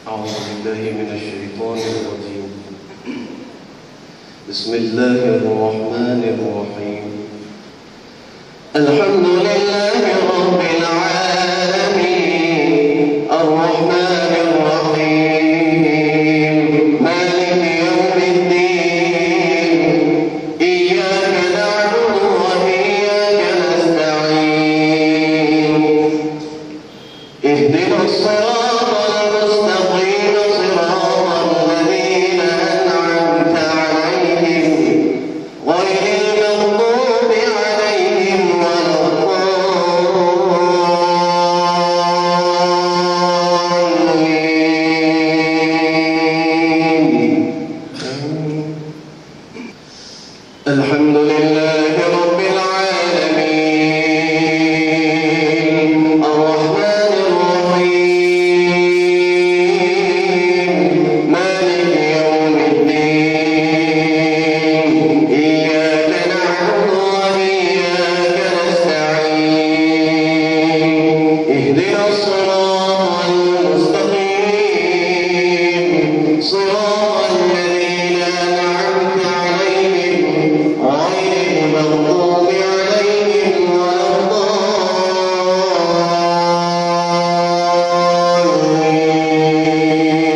أعوذ بالله من الشيطان الرجيم. بسم الله الرحمن الرحيم. الحمد لله رب العالمين الرحمن الرحيم مالك يوم الدين إياك نعبد وإياك نستعين اهدنا الصراط المستقيم صراط الذين أنعمت عليهم غير المغضوب عليهم ولا الضالين. الحمد لله رب العالمين الرحمن الرحيم مالك يوم الدين إياك نعبد وإياك نستعين اهدنا الصراط المستقيم صراط الذين أنعمت عليهم غير المغضوب عليهم ولا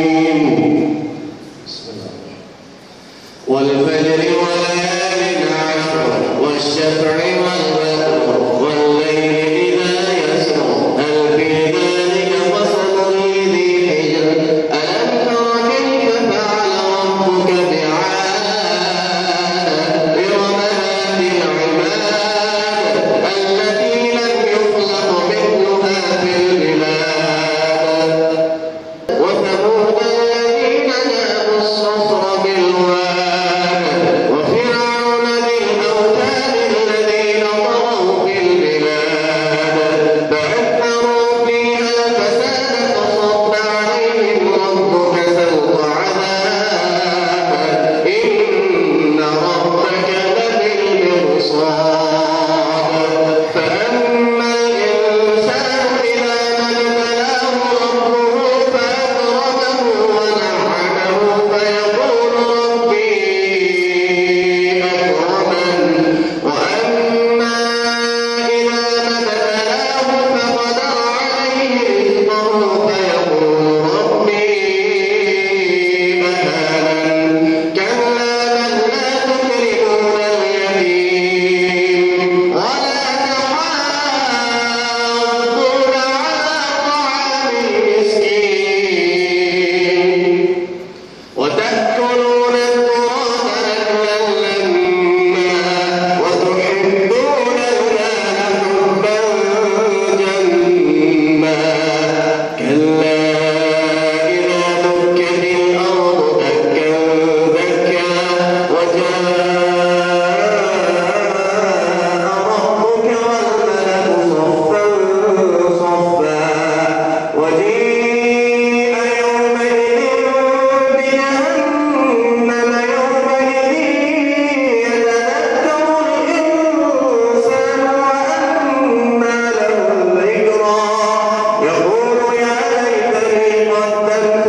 الضالين. بسم الله. والفجر وليال عشر والشفع والوتر والليل إذا يسر هل في ذلك قسم لذي حجر ألم تر كيف فعل ربك بعاد إرم ذات العماد التي لم يخلق مثلها في البلاد وثمود الذين جابوا الصخر بالواد وفرعون ذي الأوتاد الذين طغوا في البلاد فأكثروا فيها الفساد فصب عليهم ربك سوط عذاب إن ربك لبالمرصاد فأما الإنسان إذا ما ابتلاه ربه فأكرمه ونعمه فيقول ربي أكرمن وأما إذا ما ابتلاه فقدر عليه رزقه فيقول ربي أهانن كلا بل لا تكرمون اليتيم ولا تحاضون على طعام المسكين وتأكلون التراث أكلا لما وتحبون المال حبا جما كلا إذا دكت الأرض دكا دكا وجاء ربك والملك صفا صفا وجيء يومئذ بجهنم يومئذ يتذكر الإنسان وأنى له الذكرى يقول يا ليتني قدمت